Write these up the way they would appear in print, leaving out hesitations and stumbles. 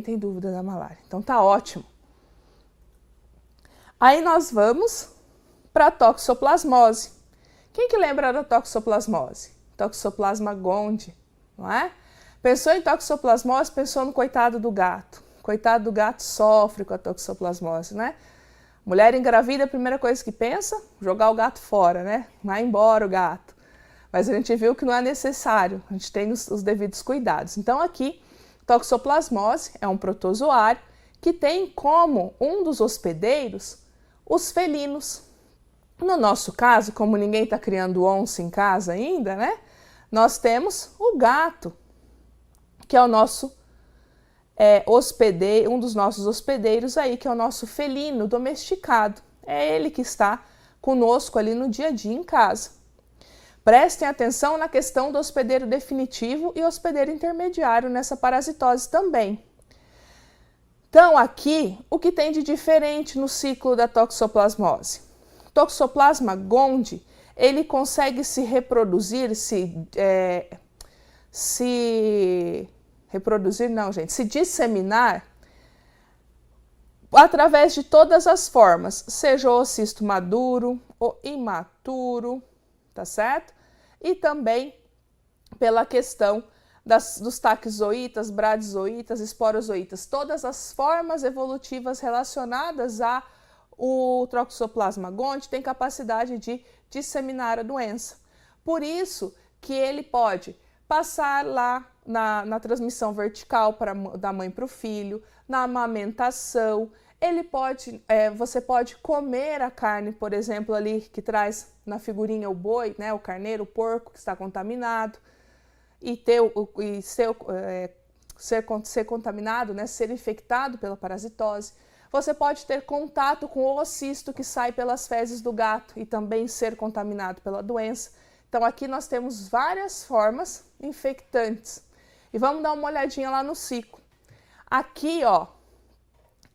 tem dúvida da malária. Então tá ótimo. Aí nós vamos para a toxoplasmose. Quem que lembra da toxoplasmose? Toxoplasma gondii, não é? Pensou em toxoplasmose, pensou no coitado do gato. Coitado do gato sofre com a toxoplasmose, né? Mulher engravida, a primeira coisa que pensa, jogar o gato fora, né? Vai embora o gato. Mas a gente viu que não é necessário, a gente tem os devidos cuidados. Então aqui, toxoplasmose é um protozoário que tem como um dos hospedeiros os felinos. No nosso caso, como ninguém está criando onça em casa ainda, né? Nós temos o gato, que é o nosso hospedeiro, um dos nossos hospedeiros aí, que é o nosso felino domesticado. É ele que está conosco ali no dia a dia em casa. Prestem atenção na questão do hospedeiro definitivo e hospedeiro intermediário nessa parasitose também. Então, aqui, o que tem de diferente no ciclo da toxoplasmose? Toxoplasma gondii, ele consegue se reproduzir, se disseminar através de todas as formas, seja o cisto maduro, o imaturo, tá certo? E também pela questão dos taquizoítas, bradizoítas, esporozoítas, todas as formas evolutivas relacionadas ao toxoplasma gondii têm capacidade de disseminar a doença. Por isso que ele pode passar lá na transmissão vertical da mãe para o filho, na amamentação. Ele pode, você pode comer a carne, por exemplo, ali que traz na figurinha o boi, né, o carneiro, o porco que está contaminado, e ser contaminado, né, ser infectado pela parasitose. Você pode ter contato com o ocisto que sai pelas fezes do gato e também ser contaminado pela doença. Então aqui nós temos várias formas infectantes. E vamos dar uma olhadinha lá no ciclo. Aqui, ó,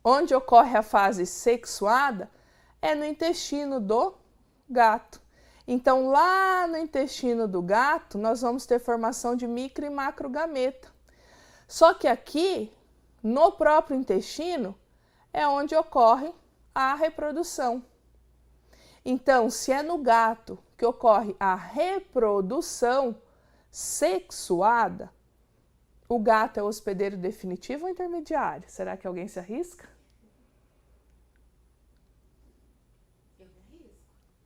onde ocorre a fase sexuada é no intestino do gato. Então, lá no intestino do gato, nós vamos ter formação de micro e macrogameta. Só que aqui, no próprio intestino, é onde ocorre a reprodução. Então, se é no gato que ocorre a reprodução sexuada, o gato é o hospedeiro definitivo ou intermediário? Será que alguém se arrisca?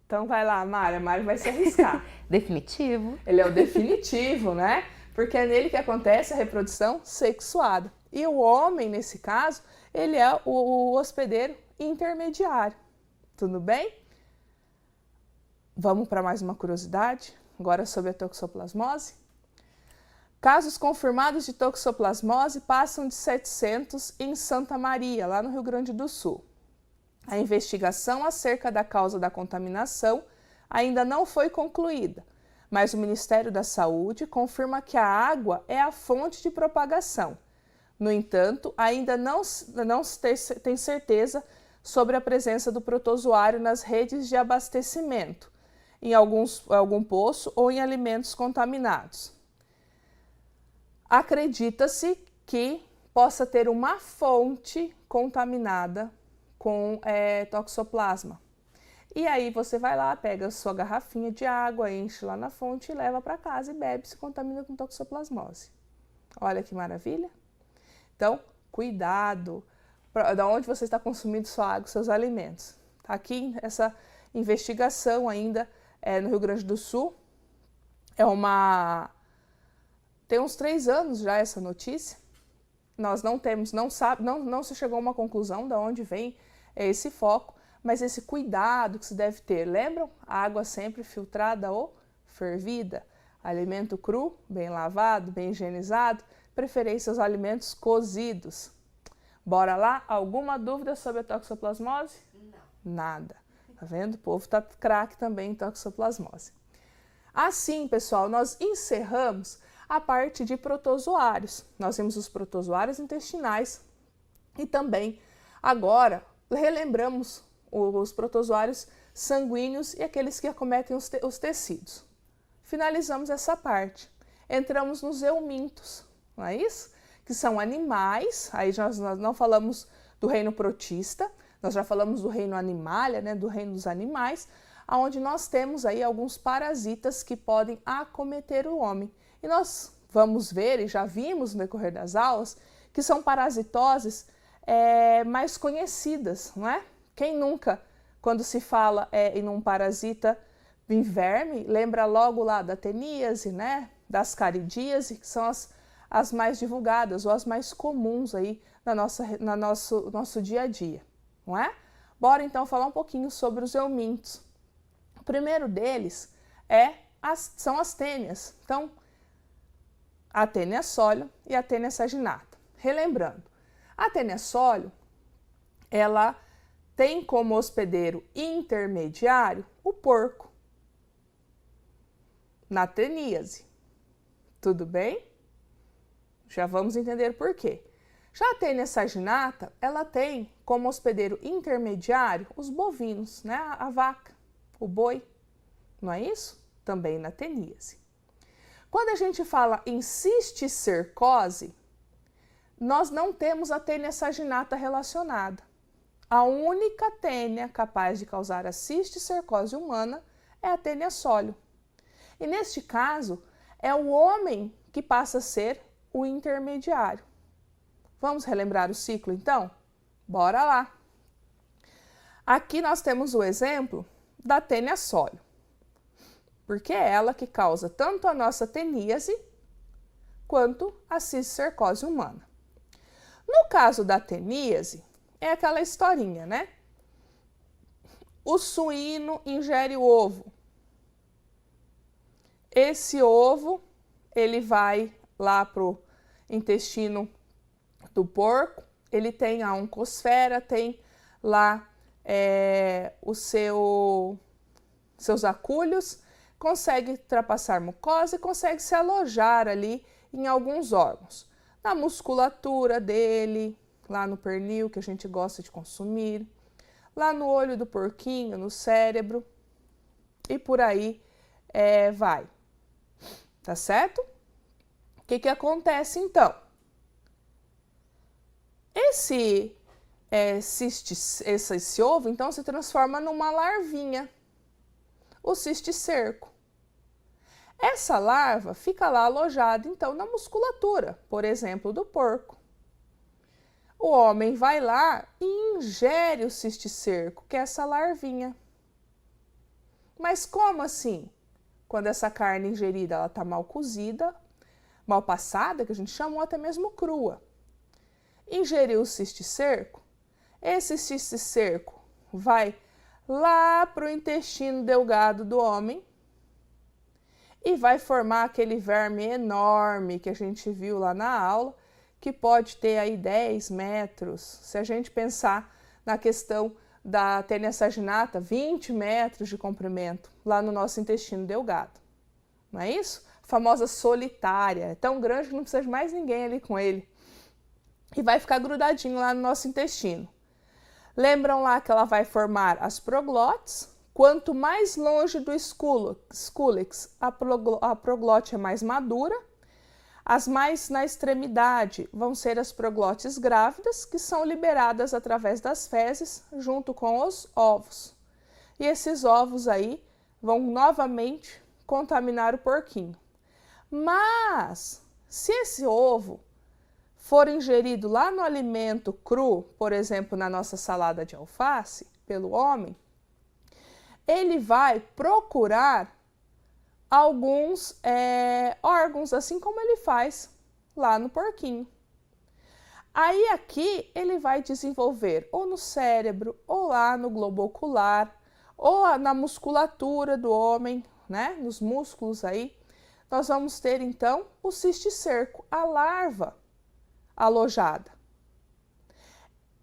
Então vai lá, Mari. A Mari vai se arriscar. Definitivo. Ele é o definitivo, né? Porque é nele que acontece a reprodução sexuada. E o homem, nesse caso, ele é o hospedeiro intermediário. Tudo bem? Vamos para mais uma curiosidade, agora sobre a toxoplasmose. Casos confirmados de toxoplasmose passam de 700 em Santa Maria, lá no Rio Grande do Sul. A investigação acerca da causa da contaminação ainda não foi concluída, mas o Ministério da Saúde confirma que a água é a fonte de propagação. No entanto, ainda não se tem certeza sobre a presença do protozoário nas redes de abastecimento, em algum poço ou em alimentos contaminados. Acredita-se que possa ter uma fonte contaminada com toxoplasma. E aí você vai lá, pega a sua garrafinha de água, enche lá na fonte e leva para casa e bebe, se contamina com toxoplasmose. Olha que maravilha! Então, cuidado da onde você está consumindo sua água, seus alimentos. Aqui, essa investigação ainda no Rio Grande do Sul, tem uns 3 anos já essa notícia. Nós não se chegou a uma conclusão de onde vem esse foco, mas esse cuidado que se deve ter. Lembram? A água sempre filtrada ou fervida, alimento cru, bem lavado, bem higienizado, preferência aos alimentos cozidos. Bora lá? Alguma dúvida sobre a toxoplasmose? Não. Nada. Tá vendo? O povo tá craque também em toxoplasmose. Assim, pessoal, nós encerramos a parte de protozoários. Nós vimos os protozoários intestinais e também, agora, relembramos os protozoários sanguíneos e aqueles que acometem os tecidos. Finalizamos essa parte. Entramos nos eumintos, não é isso? que são animais, aí nós não falamos do reino protista, nós já falamos do reino animalia, né, do reino dos animais, onde nós temos aí alguns parasitas que podem acometer o homem. E nós vamos ver, e já vimos no decorrer das aulas, que são parasitoses mais conhecidas, não é? Quem nunca, quando se fala em um parasita em verme, lembra logo lá da teníase, né? Das caridíase, que são as mais divulgadas ou as mais comuns aí no nosso dia a dia, não é? Bora então falar um pouquinho sobre os eumintos. O primeiro deles são as tênias. Então, a tênia sólio e a tênia saginata. Relembrando, a tênia sólio, ela tem como hospedeiro intermediário o porco, na teníase. Tudo bem? Já vamos entender por quê. Já a tênia saginata, ela tem como hospedeiro intermediário os bovinos, né? A vaca, o boi, não é isso? Também na teníase. Quando a gente fala em cisticercose, nós não temos a tênia saginata relacionada. A única tênia capaz de causar a cisticercose humana é a tênia sólio. E neste caso, é o homem que passa a ser o intermediário. Vamos relembrar o ciclo, então? Bora lá! Aqui nós temos o exemplo da tênia sólio, porque é ela que causa tanto a nossa teníase quanto a cisticercose humana. No caso da teníase, é aquela historinha, né? O suíno ingere o ovo. Esse ovo, ele vai lá pro intestino do porco, ele tem a oncosfera, tem lá os seus acúlios, consegue ultrapassar mucosa e consegue se alojar ali em alguns órgãos. Na musculatura dele, lá no pernil, que a gente gosta de consumir, lá no olho do porquinho, no cérebro, e por aí vai. Tá certo? O que acontece então? Esse ovo, então, se transforma numa larvinha, o cisticerco. Essa larva fica lá alojada, então, na musculatura, por exemplo, do porco. O homem vai lá e ingere o cisticerco, que é essa larvinha. Mas como assim? Quando essa carne ingerida ela está mal cozida, mal passada, que a gente chama, ou até mesmo crua. Ingeriu o cisticerco, esse cisticerco vai lá para o intestino delgado do homem e vai formar aquele verme enorme que a gente viu lá na aula, que pode ter aí 10 metros. Se a gente pensar na questão da tênia saginata, 20 metros de comprimento lá no nosso intestino delgado. Não é isso? A famosa solitária. É tão grande que não precisa de mais ninguém ali com ele. E vai ficar grudadinho lá no nosso intestino. Lembram lá que ela vai formar as proglotes. Quanto mais longe do escúlex, a proglote é mais madura. As mais na extremidade vão ser as proglotes grávidas, que são liberadas através das fezes junto com os ovos. E esses ovos aí vão novamente contaminar o porquinho. Mas, se esse ovo for ingerido lá no alimento cru, por exemplo, na nossa salada de alface, pelo homem, ele vai procurar alguns órgãos, assim como ele faz lá no porquinho. Aí aqui ele vai desenvolver ou no cérebro, ou lá no globo ocular, ou na musculatura do homem, né? Nos músculos aí. Nós vamos ter então o cisticerco, a larva alojada.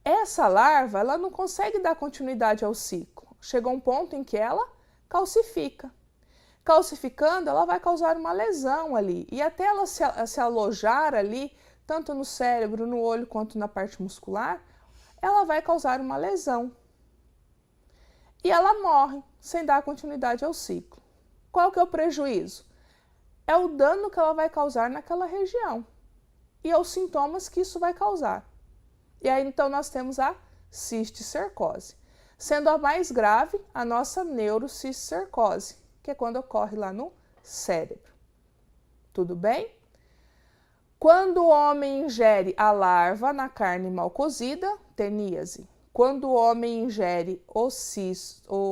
Essa larva, ela não consegue dar continuidade ao ciclo. Chega um ponto em que ela calcifica. Calcificando, ela vai causar uma lesão ali. E até ela se alojar ali, tanto no cérebro, no olho, quanto na parte muscular, ela vai causar uma lesão. E ela morre, sem dar continuidade ao ciclo. Qual que é o prejuízo? É o dano que ela vai causar naquela região. e aos sintomas que isso vai causar. E aí, então, nós temos a cisticercose, sendo a mais grave a nossa neurocisticercose, que é quando ocorre lá no cérebro. Tudo bem? Quando o homem ingere a larva na carne mal cozida, teníase. Quando o homem ingere o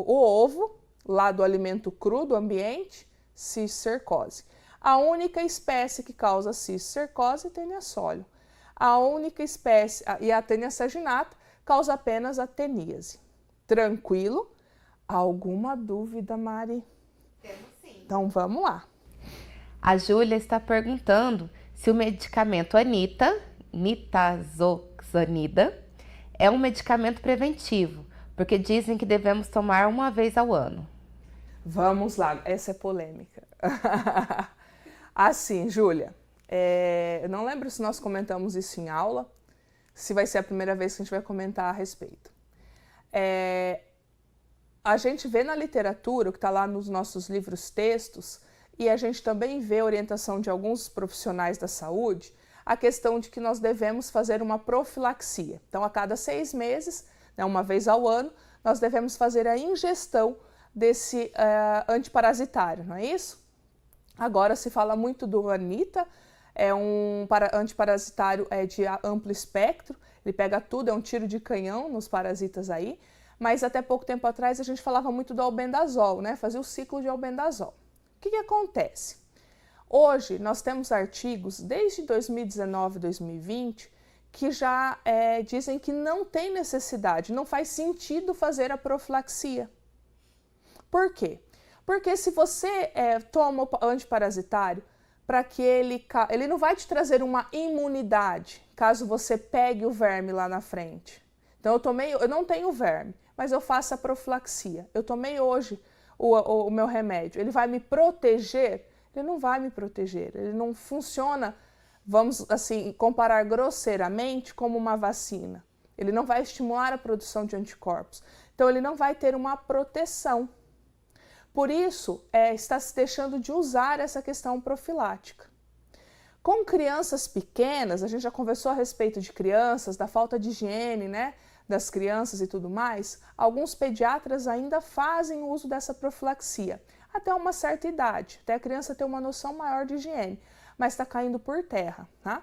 ovo, lá do alimento cru do ambiente, cisticercose. A única espécie que causa cisticercose é a Taenia solium. A única espécie, e a Taenia saginata, causa apenas a teníase. Tranquilo? Alguma dúvida, Mari? Temos sim. Então vamos lá. A Júlia está perguntando se o medicamento nitazoxanida, é um medicamento preventivo, porque dizem que devemos tomar uma vez ao ano. Vamos lá, essa é polêmica. Assim, Júlia, eu não lembro se nós comentamos isso em aula, se vai ser a primeira vez que a gente vai comentar a respeito. A gente vê na literatura, o que está lá nos nossos livros textos, e a gente também vê a orientação de alguns profissionais da saúde, a questão de que nós devemos fazer uma profilaxia. Então, a cada 6 meses, né, uma vez ao ano, nós devemos fazer a ingestão desse antiparasitário, não é isso? Agora se fala muito do Anita, é um antiparasitário de amplo espectro, ele pega tudo, é um tiro de canhão nos parasitas aí, mas até pouco tempo atrás a gente falava muito do albendazol, né? Fazia o ciclo de albendazol. O que acontece? Hoje nós temos artigos desde 2019 e 2020 que já dizem que não tem necessidade, não faz sentido fazer a profilaxia. Por quê? Porque se você toma o antiparasitário, para que ele não vai te trazer uma imunidade, caso você pegue o verme lá na frente. Então eu não tenho verme, mas eu faço a profilaxia. Eu tomei hoje o meu remédio, ele vai me proteger? Ele não vai me proteger, ele não funciona, vamos assim, comparar grosseiramente como uma vacina. Ele não vai estimular a produção de anticorpos, então ele não vai ter uma proteção. Por isso, está se deixando de usar essa questão profilática. Com crianças pequenas, a gente já conversou a respeito de crianças, da falta de higiene, né, das crianças e tudo mais, alguns pediatras ainda fazem uso dessa profilaxia, até uma certa idade, até a criança ter uma noção maior de higiene, mas está caindo por terra, tá?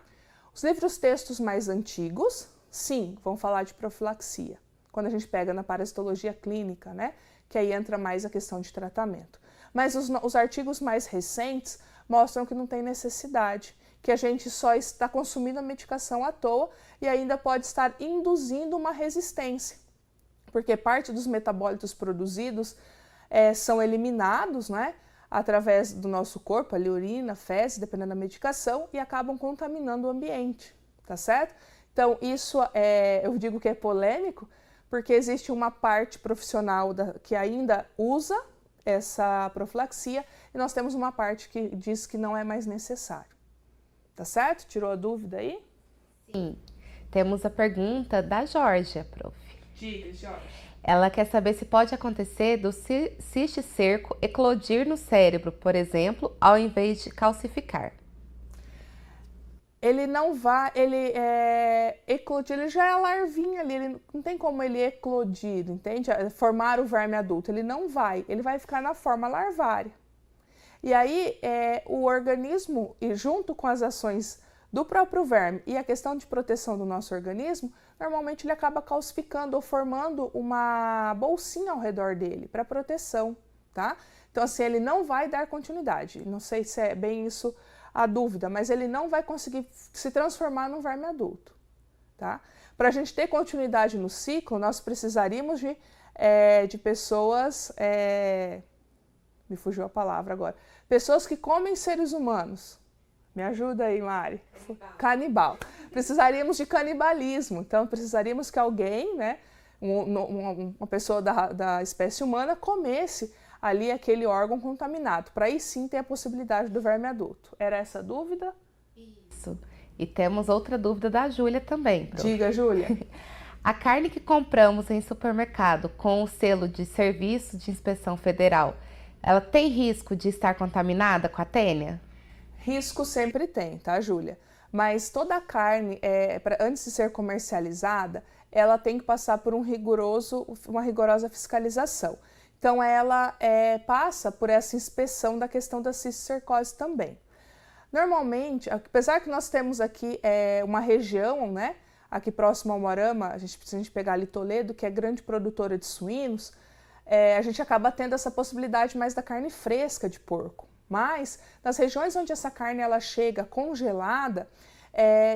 Os livros textos mais antigos, sim, vão falar de profilaxia, quando a gente pega na parasitologia clínica, né, que aí entra mais a questão de tratamento. Mas os artigos mais recentes mostram que não tem necessidade, que a gente só está consumindo a medicação à toa e ainda pode estar induzindo uma resistência, porque parte dos metabólitos produzidos são eliminados, né, através do nosso corpo, ali urina, fezes, dependendo da medicação, e acabam contaminando o ambiente, tá certo? Então isso eu digo que é polêmico, porque existe uma parte profissional que ainda usa essa profilaxia e nós temos uma parte que diz que não é mais necessário. Tá certo? Tirou a dúvida aí? Sim. Temos a pergunta da Georgia, prof. Diga, Georgia. Ela quer saber se pode acontecer do cisticerco eclodir no cérebro, por exemplo, ao invés de calcificar. Ele não vai, eclodir, ele já é a larvinha ali, ele não tem como ele eclodir, entende? Formar o verme adulto, ele não vai, ele vai ficar na forma larvária. E aí o organismo, e junto com as ações do próprio verme e a questão de proteção do nosso organismo, normalmente ele acaba calcificando ou formando uma bolsinha ao redor dele para proteção, tá? Então assim, ele não vai dar continuidade, não sei se é bem isso a dúvida, mas ele não vai conseguir se transformar num verme adulto, tá? Para a gente ter continuidade no ciclo, nós precisaríamos de pessoas, me fugiu a palavra agora, pessoas que comem seres humanos. Me ajuda aí, Mari. Canibal. Precisaríamos de canibalismo, então precisaríamos que alguém, né, uma pessoa da espécie humana comesse ali aquele órgão contaminado, para aí sim ter a possibilidade do verme adulto. Era essa a dúvida? Isso. E temos outra dúvida da Júlia também, prof. Diga, Júlia. A carne que compramos em supermercado com o selo de Serviço de Inspeção Federal, ela tem risco de estar contaminada com a Taenia? Risco sempre tem, tá, Júlia? mas toda a carne, antes de ser comercializada, ela tem que passar por uma rigorosa fiscalização. Então, ela passa por essa inspeção da questão da cisticercose também. Normalmente, apesar que nós temos aqui uma região, né, aqui próximo ao Moarama, se a gente pegar ali Toledo, que é grande produtora de suínos, a gente acaba tendo essa possibilidade mais da carne fresca de porco. Mas, nas regiões onde essa carne ela chega congelada,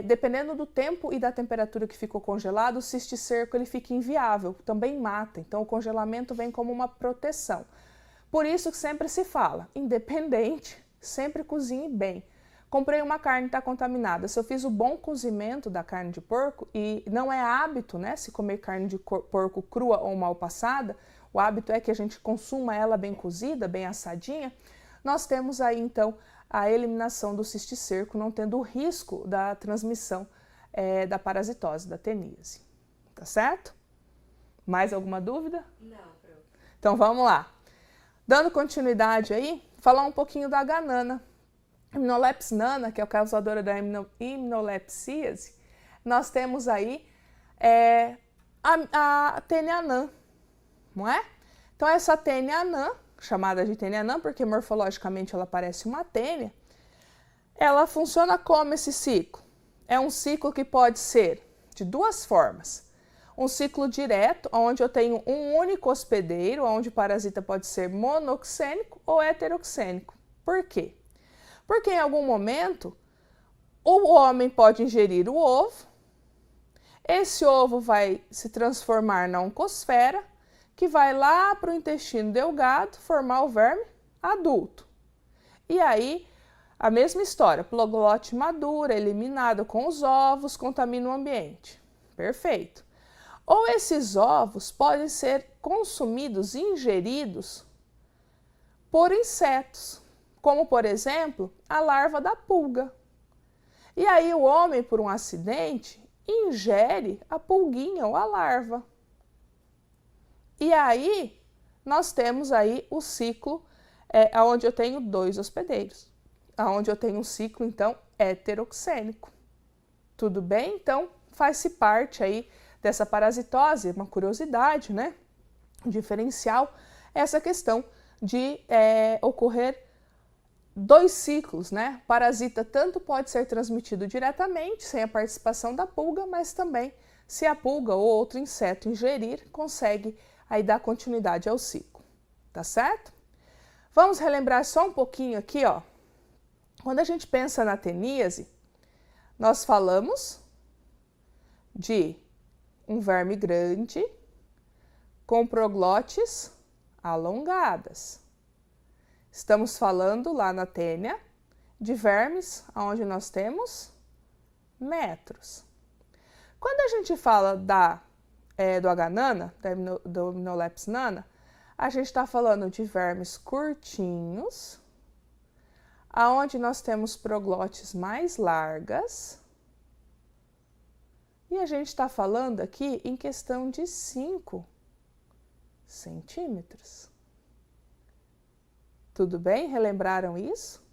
dependendo do tempo e da temperatura que ficou congelado, o cisticerco ele fica inviável, também mata. Então, o congelamento vem como uma proteção. Por isso que sempre se fala, independente, sempre cozinhe bem. Comprei uma carne que está contaminada. Se eu fiz o bom cozimento da carne de porco, e não é hábito, né, se comer carne de porco crua ou mal passada, o hábito é que a gente consuma ela bem cozida, bem assadinha, nós temos aí então a eliminação do cisticerco, não tendo o risco da transmissão da parasitose, da teníase. Tá certo? Mais alguma dúvida? Não, Pro. Então vamos lá. Dando continuidade aí, falar um pouquinho da H-nana. Immunolepis nana, que é a causadora da immunolepsíase, nós temos aí a tênia anã, não é? Então essa tênia anã, chamada de tênia anã porque morfologicamente ela parece uma tênia, ela funciona como esse ciclo? É um ciclo que pode ser de duas formas. Um ciclo direto, onde eu tenho um único hospedeiro, onde o parasita pode ser monoxênico ou heteroxênico. Por quê? Porque em algum momento o homem pode ingerir o ovo, esse ovo vai se transformar na oncosfera, que vai lá para o intestino delgado formar o verme adulto. E aí, a mesma história, ploglote madura, eliminado com os ovos, contamina o ambiente. Perfeito. Ou esses ovos podem ser consumidos, ingeridos por insetos, como, por exemplo, a larva da pulga. E aí o homem, por um acidente, ingere a pulguinha ou a larva. E aí nós temos aí o ciclo onde eu tenho dois hospedeiros, onde eu tenho um ciclo, então, heteroxênico. Tudo bem? Então, faz-se parte aí dessa parasitose, uma curiosidade, né? Um diferencial, essa questão de ocorrer dois ciclos, né? Parasita tanto pode ser transmitido diretamente, sem a participação da pulga, mas também se a pulga ou outro inseto ingerir, consegue aí dar continuidade ao ciclo, tá certo? Vamos relembrar só um pouquinho aqui, ó. Quando a gente pensa na teníase, nós falamos de um verme grande com proglotes alongadas. Estamos falando lá na tênia de vermes onde nós temos metros. Quando a gente fala do H-nana, do Immunolepis nana, a gente está falando de vermes curtinhos, aonde nós temos proglotes mais largas, e a gente está falando aqui em questão de 5 centímetros. Tudo bem? Relembraram isso?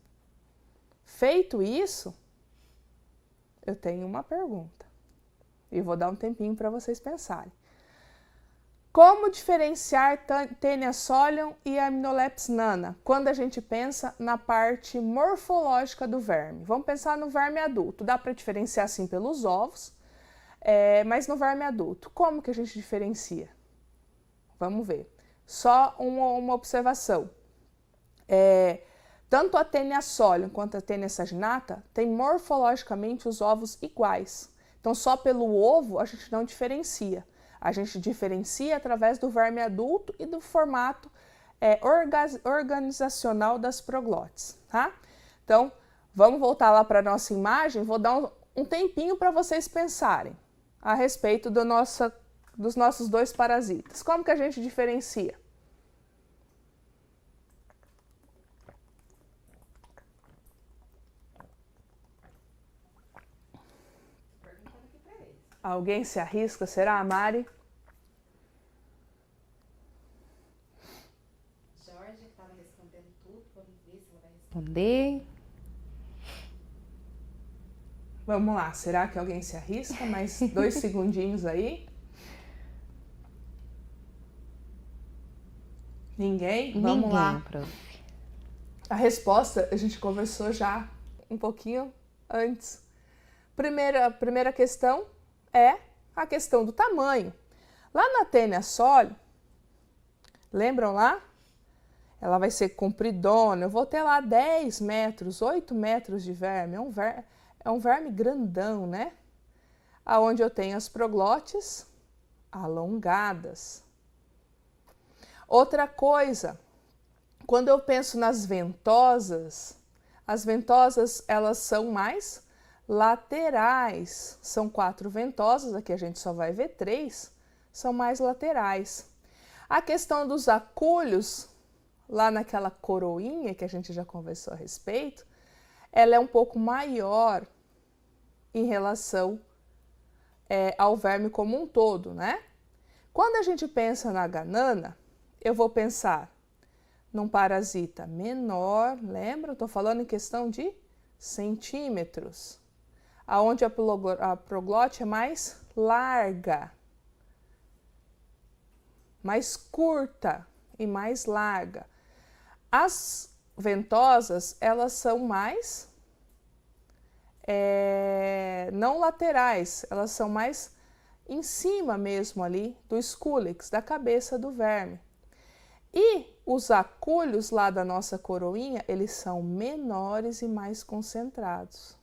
Feito isso, eu tenho uma pergunta. E vou dar um tempinho para vocês pensarem. Como diferenciar Taenia solium e Immunolepis nana quando a gente pensa na parte morfológica do verme? Vamos pensar no verme adulto. Dá para diferenciar sim pelos ovos, mas no verme adulto, como que a gente diferencia? Vamos ver. Só uma observação. Tanto a Taenia solium quanto a Taenia saginata têm morfologicamente os ovos iguais. Então, só pelo ovo a gente não diferencia. A gente diferencia através do verme adulto e do formato organizacional das proglotes, tá? Então, vamos voltar lá para a nossa imagem. Vou dar um tempinho para vocês pensarem a respeito dos nossos dois parasitas. Como que a gente diferencia? Alguém se arrisca? Será a Mari? Jorge, que estava respondendo tudo, vamos ver se ela vai responder. Vamos lá, será que alguém se arrisca? Mais 2 segundinhos aí. Ninguém? Vamos lá. Prof. A resposta a gente conversou já um pouquinho antes. Primeira questão é a questão do tamanho. Lá na Taenia Soli, lembram lá? Ela vai ser compridona, eu vou ter lá 10 metros, 8 metros de verme. É um verme grandão, né? Aonde eu tenho as proglotes alongadas. Outra coisa, quando eu penso nas ventosas, as ventosas elas são mais laterais. São 4 ventosas, aqui a gente só vai ver 3, são mais laterais. A questão dos acúlios, lá naquela coroinha que a gente já conversou a respeito, ela é um pouco maior em relação ao verme como um todo, né? Quando a gente pensa na ganana, eu vou pensar num parasita menor, lembra? Eu estou falando em questão de centímetros, aonde a proglote é mais larga, mais curta e mais larga. As ventosas, elas são mais não laterais, elas são mais em cima mesmo ali do escúlex, da cabeça do verme. E os acúlios lá da nossa coroinha, eles são menores e mais concentrados.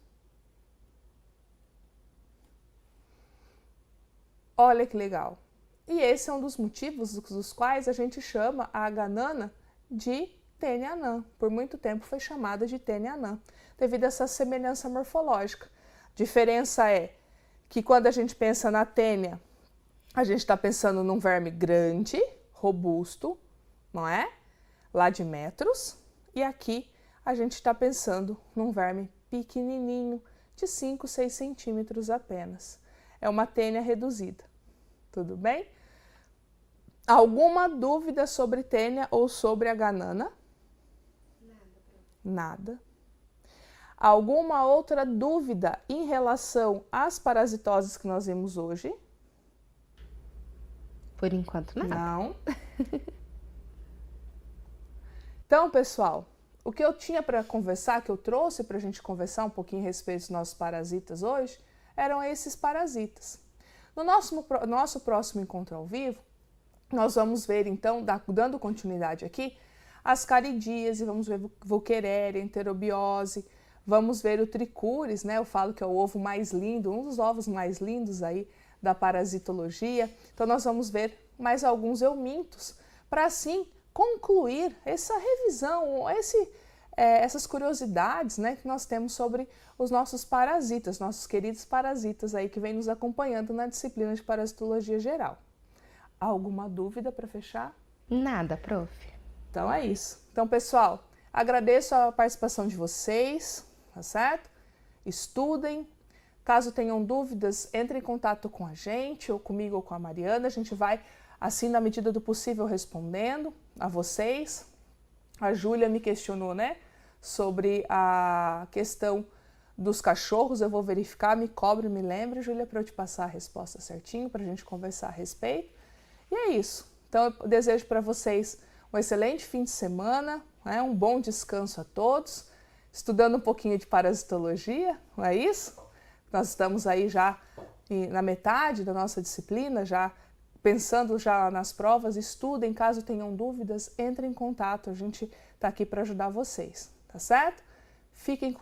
Olha que legal! E esse é um dos motivos dos quais a gente chama a ganana de Taenia anã. Por muito tempo foi chamada de Taenia anã, devido a essa semelhança morfológica. A diferença é que quando a gente pensa na Taenia, a gente está pensando num verme grande, robusto, não é? Lá de metros. E aqui a gente está pensando num verme pequenininho, de 5, 6 centímetros apenas. É uma Taenia reduzida. Tudo bem? Alguma dúvida sobre Taenia ou sobre a ganana? Nada. Alguma outra dúvida em relação às parasitoses que nós vimos hoje? Por enquanto, nada. Não. Então, pessoal, o que eu tinha para conversar, que eu trouxe para a gente conversar um pouquinho a respeito dos nossos parasitas hoje, eram esses parasitas. No nosso próximo encontro ao vivo, nós vamos ver, então, dando continuidade aqui, as caridíase, vamos ver Vokereria, enterobiose, vamos ver o tricúris, né? Eu falo que é o ovo mais lindo, um dos ovos mais lindos aí da parasitologia. Então, nós vamos ver mais alguns eumintos, para assim concluir essa revisão, essas curiosidades, né, que nós temos sobre os nossos parasitas, nossos queridos parasitas aí que vem nos acompanhando na disciplina de parasitologia geral. Alguma dúvida para fechar? Nada, prof. Então é isso. Então, pessoal, agradeço a participação de vocês, tá certo? Estudem. Caso tenham dúvidas, entrem em contato com a gente, ou comigo ou com a Mariana. A gente vai, assim, na medida do possível, respondendo a vocês. A Júlia me questionou, né, sobre a questão dos cachorros. Eu vou verificar, me cobre, me lembre, Júlia, para eu te passar a resposta certinho, para a gente conversar a respeito. E é isso. Então, eu desejo para vocês um excelente fim de semana, né, um bom descanso a todos, estudando um pouquinho de parasitologia, não é isso? Nós estamos aí já na metade da nossa disciplina, já pensando já nas provas. Estudem, caso tenham dúvidas, entrem em contato, a gente está aqui para ajudar vocês, tá certo? Fiquem com